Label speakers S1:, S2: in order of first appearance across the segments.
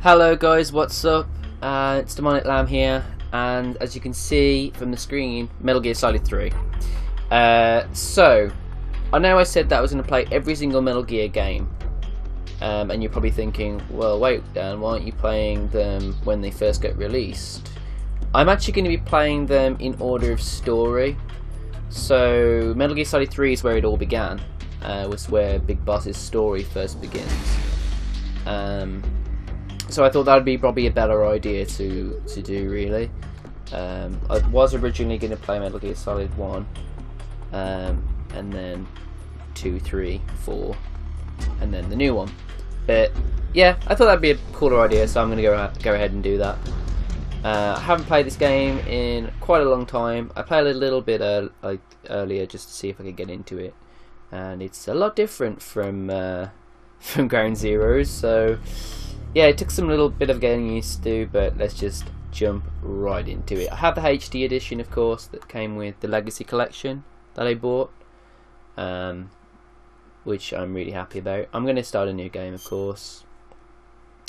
S1: Hello guys, what's up? It's DemonicLamb here, and as you can see from the screen, Metal Gear Solid 3. So, I know I said that I was going to play every single Metal Gear game, and you're probably thinking, well wait Dan, why aren't you playing them when they first get released? I'm actually going to be playing them in order of story. So, Metal Gear Solid 3 is where it all began, was where Big Boss's story first begins. So I thought that would be probably a better idea to do, really. I was originally going to play Metal Gear Solid 1, and then 2, 3, 4, and then the new one. But yeah, I thought that'd be a cooler idea, so I'm going to go ahead and do that. I haven't played this game in quite a long time. I played a little bit earlier just to see if I could get into it, and it's a lot different from Ground Zeroes. So yeah, it took some little bit of getting used to, but let's just jump right into it. I have the HD edition, of course, that came with the Legacy Collection that I bought, which I'm really happy about. I'm going to start a new game, of course.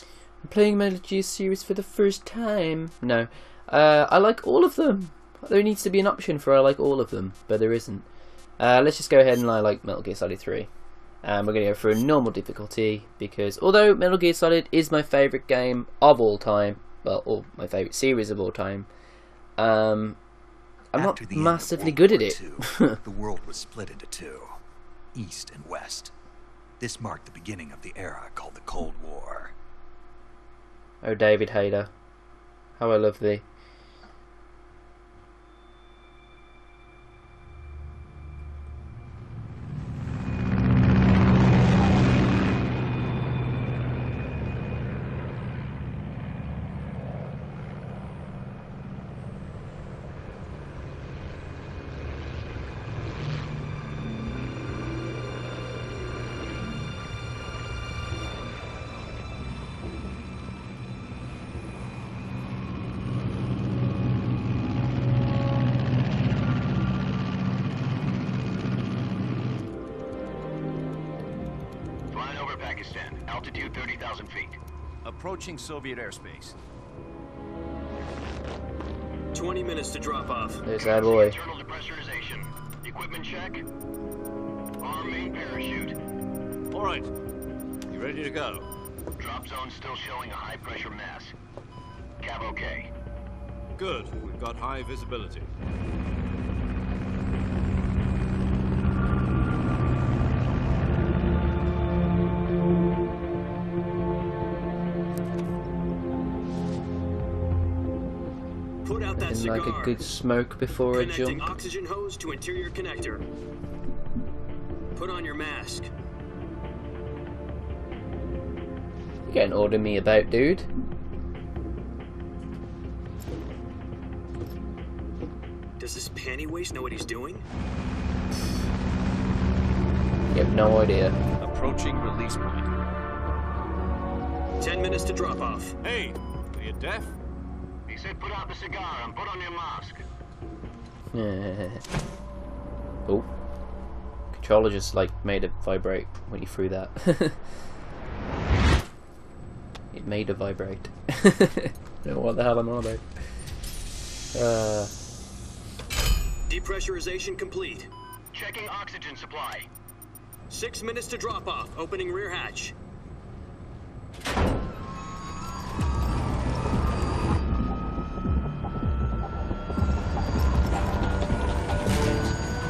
S1: I'm playing Metal Gear series for the first time. No, I like all of them. There needs to be an option for I like all of them, but there isn't. Let's just go ahead and I like Metal Gear Solid 3. We're going to go for a normal difficulty, because although Metal Gear Solid is my favourite game of all time, well, or my favourite series of all time, I'm not massively good at it.
S2: The world was split into two, East and West. This marked the beginning of the era called the Cold War.
S1: Oh, David Hayter, how I love thee.
S3: Pakistan, altitude 30,000 feet.
S4: Approaching Soviet airspace.
S5: 20 minutes to drop off.
S1: There's that boy.
S3: Internal depressurization. Equipment check. Arm main parachute.
S4: All right. You ready to go?
S3: Drop zone still showing a high pressure mass. Cav okay.
S4: Good. We've got high visibility.
S5: Put out that
S1: Like a good smoke before a
S5: Connecting
S1: jump.
S5: oxygen hose to interior connector. Put on your mask.
S1: You getting order me about, dude?
S5: Does this panty waste know what he's doing?
S1: You have no idea.
S4: Approaching release point.
S5: 10 minutes to drop off.
S4: Hey, are you deaf?
S3: He said put out the cigar and put on your mask.
S1: Oh, controller just like made it vibrate when you threw that. It made it vibrate. Don't know what the hell I'm on about.
S5: Depressurization complete.
S3: Checking oxygen supply.
S5: 6 minutes to drop off. Opening rear hatch.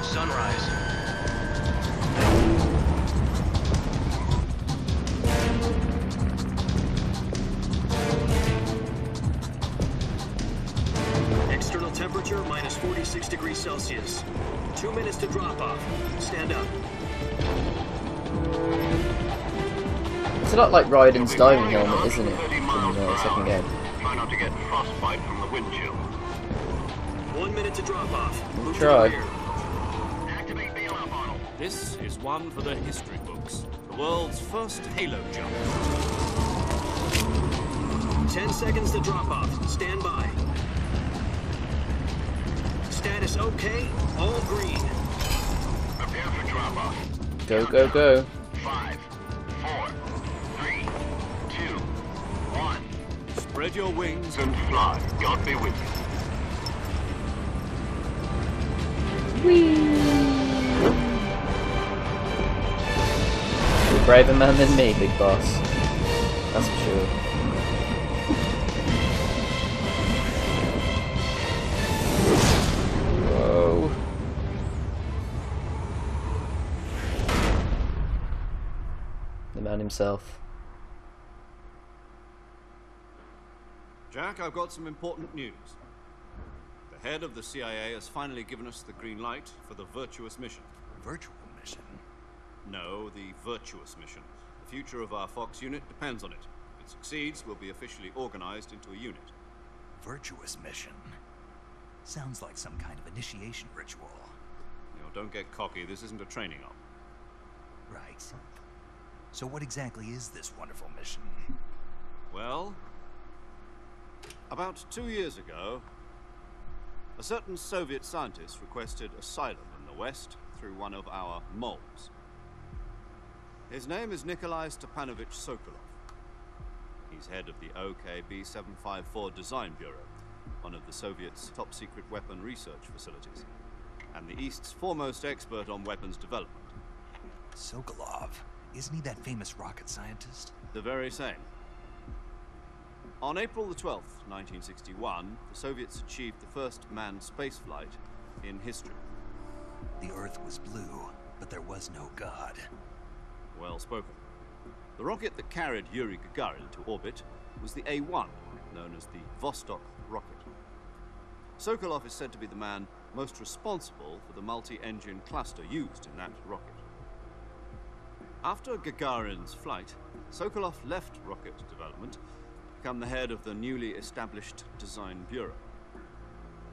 S3: Sunrise.
S5: External temperature minus 46 degrees Celsius. 2 minutes to drop off. Stand up.
S1: It's a lot like Raiden's diving helmet, isn't it? From the second game.
S3: Try not to get frostbite from the wind chill.
S5: 1 minute to drop off. Move
S1: Try.
S5: to the rear.
S3: Activate bailout model.
S4: This is one for the history books. The world's first Halo jump.
S5: 10 seconds to drop off. Stand by. Status okay. All green.
S3: Prepare for drop off.
S1: Go, go, go.
S3: 5, 4, 3, 2, 1.
S4: Spread your wings
S3: And fly. God be with you.
S1: You're a braver man than me, big boss. That's for sure. Whoa. The man himself.
S4: Jack, I've got some important news. The head of the CIA has finally given us the green light for the virtuous mission.
S2: Virtual mission?
S4: No, the virtuous mission. The future of our Fox unit depends on it. If it succeeds, we'll be officially organized into a unit.
S2: Virtuous mission? Sounds like some kind of initiation ritual.
S4: You know, don't get cocky. This isn't a training op.
S2: Right. So what exactly is this wonderful mission?
S4: Well, about 2 years ago, a certain Soviet scientist requested asylum in the West through one of our moles. His name is Nikolai Stepanovich Sokolov. He's head of the OKB 754 Design Bureau, one of the Soviets' top-secret weapon research facilities, and the East's foremost expert on weapons development.
S2: Sokolov? Isn't he that famous rocket scientist?
S4: The very same. On April the 12th, 1961, the Soviets achieved the first manned spaceflight in history.
S2: The Earth was blue, but there was no God.
S4: Well spoken. The rocket that carried Yuri Gagarin to orbit was the A-1, known as the Vostok rocket. Sokolov is said to be the man most responsible for the multi-engine cluster used in that rocket. After Gagarin's flight, Sokolov left rocket development to become the head of the newly established Design Bureau.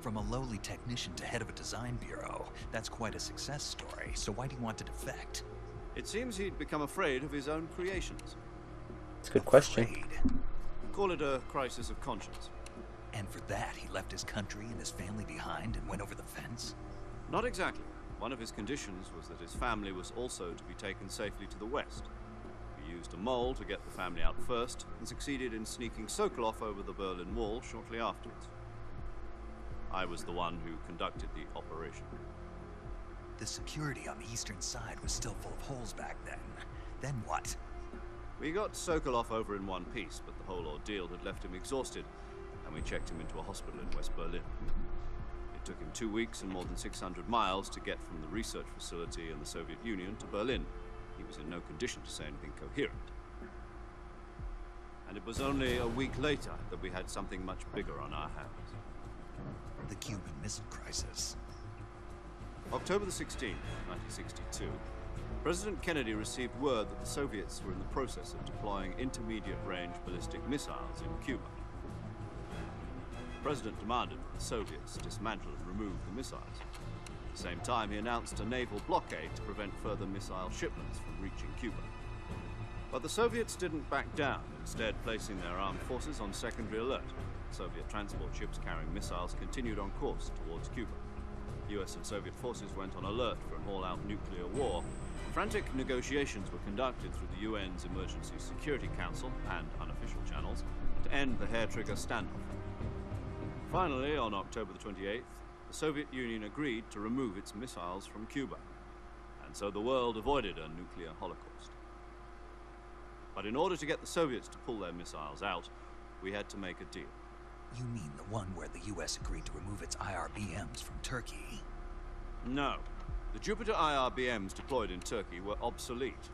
S2: From a lowly technician to head of a design bureau, that's quite a success story. So why do you want to defect?
S4: It seems he'd become afraid of his own creations.
S1: It's a good question.
S2: Afraid.
S4: Call it a crisis of conscience.
S2: And for that, he left his country and his family behind and went over the fence?
S4: Not exactly. One of his conditions was that his family was also to be taken safely to the West. We used a mole to get the family out first, and succeeded in sneaking Sokolov over the Berlin Wall shortly afterwards. I was the one who conducted the operation.
S2: The security on the eastern side was still full of holes back then. Then what?
S4: We got Sokolov over in one piece, but the whole ordeal had left him exhausted, and we checked him into a hospital in West Berlin. It took him 2 weeks and more than 600 miles to get from the research facility in the Soviet Union to Berlin. He was in no condition to say anything coherent. And it was only a week later that we had something much bigger on our hands.
S2: The Cuban Missile Crisis.
S4: October the 16th, 1962, President Kennedy received word that the Soviets were in the process of deploying intermediate-range ballistic missiles in Cuba. The President demanded that the Soviets dismantle and remove the missiles. At the same time, he announced a naval blockade to prevent further missile shipments from reaching Cuba. But the Soviets didn't back down, instead placing their armed forces on secondary alert. Soviet transport ships carrying missiles continued on course towards Cuba. US and Soviet forces went on alert for an all-out nuclear war. Frantic negotiations were conducted through the UN's Emergency Security Council and unofficial channels to end the hair-trigger standoff. Finally, on October the 28th, the Soviet Union agreed to remove its missiles from Cuba, and so the world avoided a nuclear holocaust. But in order to get the Soviets to pull their missiles out, we had to make a deal.
S2: You mean the one where the US agreed to remove its IRBMs from Turkey?
S4: No. The Jupiter IRBMs deployed in Turkey were obsolete,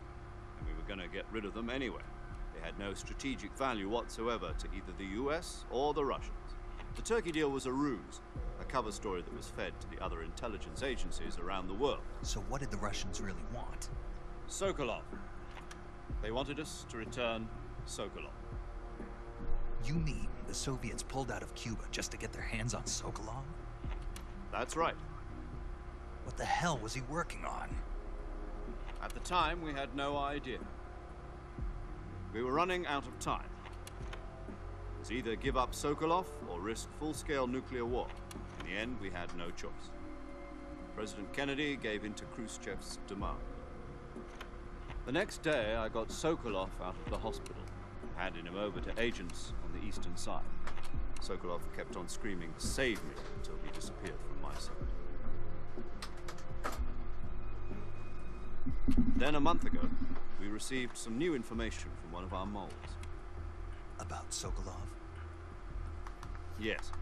S4: and we were going to get rid of them anyway. They had no strategic value whatsoever to either the US or the Russians. The Turkey deal was a ruse, a cover story that was fed to the other intelligence agencies around the world.
S2: So what did the Russians really want?
S4: Sokolov. They wanted us to return Sokolov.
S2: You mean the Soviets pulled out of Cuba just to get their hands on Sokolov?
S4: That's right.
S2: What the hell was he working on?
S4: At the time, we had no idea. We were running out of time. It was either give up Sokolov or risk full-scale nuclear war. In the end, we had no choice. President Kennedy gave in to Khrushchev's demand. The next day, I got Sokolov out of the hospital, handing him over to agents on the eastern side. Sokolov kept on screaming, "Save me," until he disappeared from my sight. Then a month ago, we received some new information from one of our moles.
S2: About Sokolov?
S4: Yes.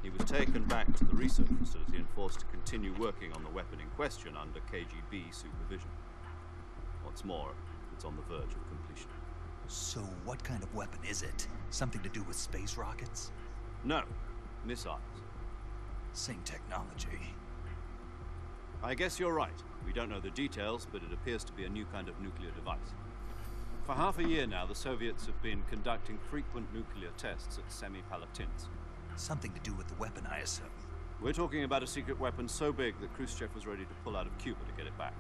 S4: He was taken back to the research facility and forced to continue working on the weapon in question under KGB supervision. What's more, it's on the verge of completion.
S2: So what kind of weapon is it? Something to do with space rockets?
S4: No, missiles.
S2: Same technology.
S4: I guess you're right. We don't know the details, but it appears to be a new kind of nuclear device. For half a year now, the Soviets have been conducting frequent nuclear tests at Semipalatinsk.
S2: Something to do with the weapon, I assume.
S4: We're talking about a secret weapon so big that Khrushchev was ready to pull out of Cuba to get it back.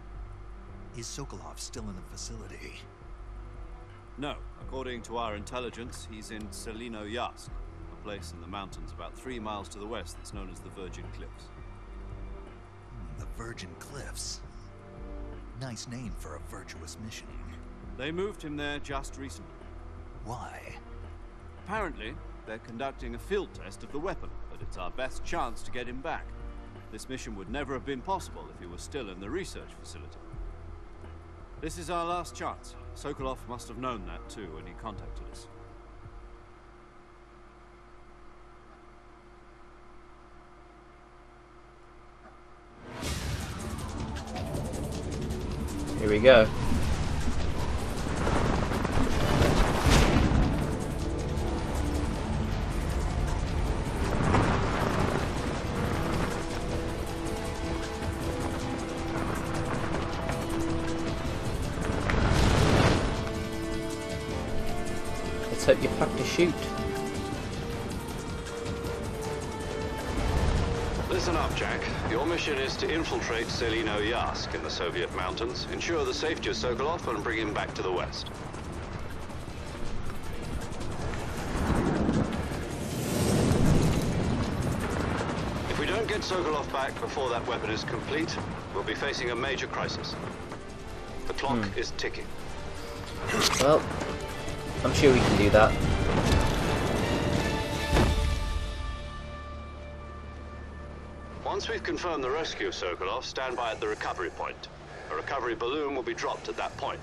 S2: Is Sokolov still in the facility?
S4: No. According to our intelligence, he's in Selino-Yarsk, a place in the mountains about 3 miles to the west that's known as the Virgin Cliffs.
S2: The Virgin Cliffs. Nice name for a virtuous mission.
S4: They moved him there just recently.
S2: Why?
S4: Apparently, they're conducting a field test of the weapon, but it's our best chance to get him back. This mission would never have been possible if he was still in the research facility. This is our last chance. Sokolov must have known that too when he contacted us.
S1: Here we go. Let's hope you pack to shoot.
S6: Listen up, Jack. Your mission is to infiltrate Selino-Yarsk in the Soviet mountains, ensure the safety of Sokolov, and bring him back to the west. If we don't get Sokolov back before that weapon is complete, we'll be facing a major crisis. The clock is ticking.
S1: Well, I'm sure we can do that.
S6: Once we've confirmed the rescue of Sokolov, stand by at the recovery point. A recovery balloon will be dropped at that point.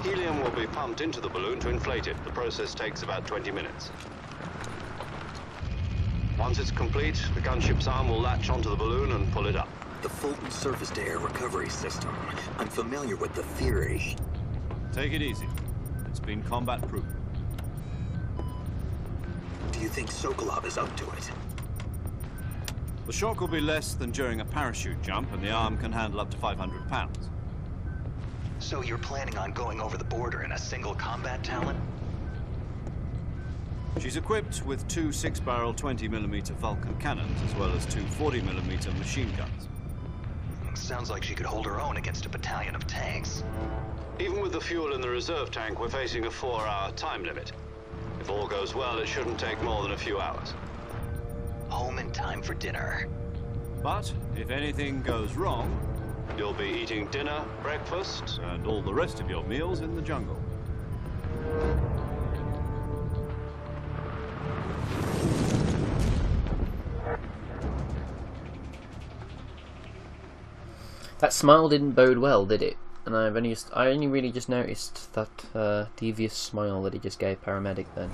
S6: Helium will be pumped into the balloon to inflate it. The process takes about 20 minutes. Once it's complete, the gunship's arm will latch onto the balloon and pull it up.
S5: The Fulton surface-to-air recovery system. I'm familiar with the theory.
S4: Take it easy. It's been combat-proven.
S5: Do you think Sokolov is up to it?
S4: The shock will be less than during a parachute jump, and the arm can handle up to 500 pounds.
S2: So you're planning on going over the border in a single combat Talon?
S4: She's equipped with 2 6-barrel 20mm Vulcan cannons, as well as 2 40mm machine guns.
S2: Sounds like she could hold her own against a battalion of tanks.
S6: Even with the fuel in the reserve tank, we're facing a 4-hour time limit. If all goes well, it shouldn't take more than a few hours.
S2: Home in time for dinner.
S4: But if anything goes wrong,
S6: You'll be eating dinner, breakfast,
S4: and all the rest of your meals in the jungle.
S1: That smile didn't bode well, did it? And I only really just noticed that devious smile that he just gave paramedic then.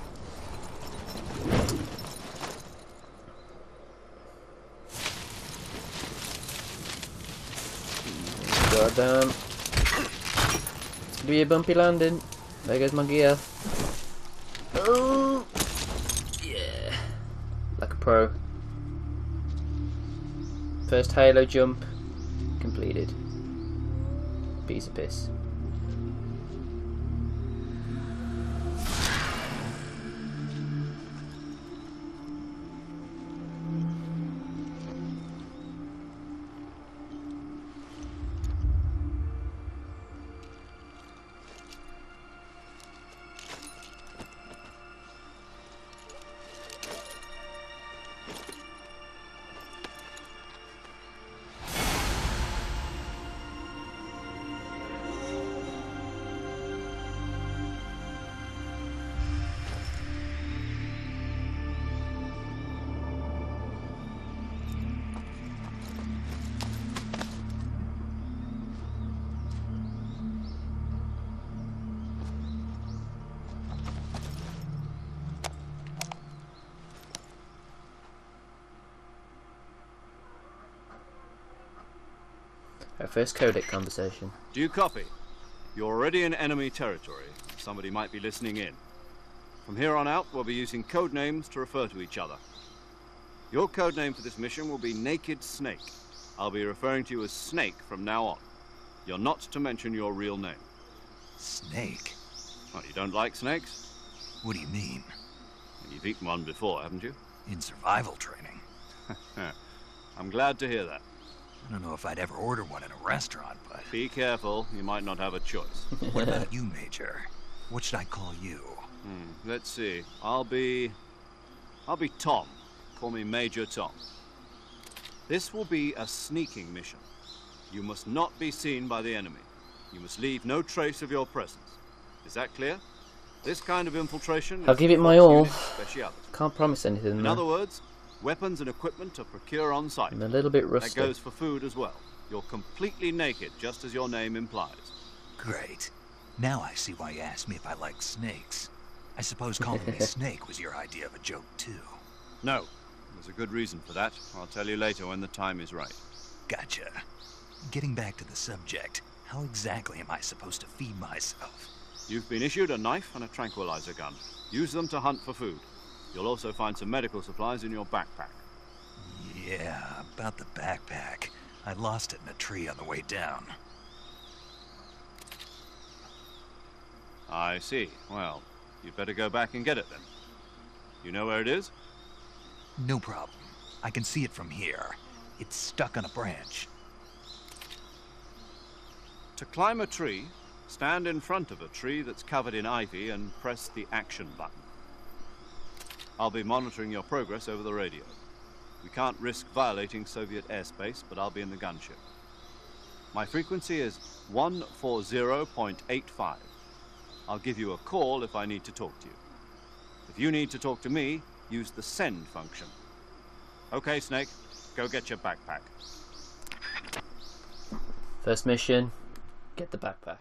S1: Goddamn. It's gonna be a bumpy landing. There goes my gear. Oh! Yeah. Like a pro. First Halo jump completed. Piece of piss. Our first codec conversation.
S4: Do you copy? You're already in enemy territory. Somebody might be listening in. From here on out, we'll be using code names to refer to each other. Your code name for this mission will be Naked Snake. I'll be referring to you as Snake from now on. You're not to mention your real name.
S2: Snake?
S4: What, you don't like snakes?
S2: What do you mean?
S4: You've eaten one before, haven't you?
S2: In survival training.
S4: I'm glad to hear that.
S2: I don't know if I'd ever order one in a restaurant, but...
S4: Be careful, you might not have a choice.
S2: What about you, Major? What should I call you?
S4: Let's see. I'll be Tom. Call me Major Tom. This will be a sneaking mission. You must not be seen by the enemy. You must leave no trace of your presence. Is that clear? This kind of infiltration
S1: I'll
S4: is
S1: give it my
S4: Fox
S1: all.
S4: Unit speciality.
S1: Can't promise anything.
S4: In other words, weapons and equipment are procure on site.
S1: I'm a little bit
S4: That
S1: rusty.
S4: goes for food as well. You're completely naked, just as your name implies.
S2: Great. Now I see why you asked me if I like snakes. I suppose calling me Snake was your idea of a joke, too.
S4: No, there's a good reason for that. I'll tell you later when the time is right.
S2: Gotcha. Getting back to the subject, how exactly am I supposed to feed myself?
S4: You've been issued a knife and a tranquilizer gun. Use them to hunt for food. You'll also find some medical supplies in your backpack.
S2: Yeah, about the backpack. I lost it in a tree on the way down.
S4: I see. Well, you'd better go back and get it then. You know where it is?
S2: No problem. I can see it from here. It's stuck on a branch.
S4: To climb a tree, stand in front of a tree that's covered in ivy and press the action button. I'll be monitoring your progress over the radio. We can't risk violating Soviet airspace, but I'll be in the gunship. My frequency is 140.85. I'll give you a call if I need to talk to you. If you need to talk to me, use the send function. Okay, Snake, go get your backpack.
S1: First mission, get the backpack.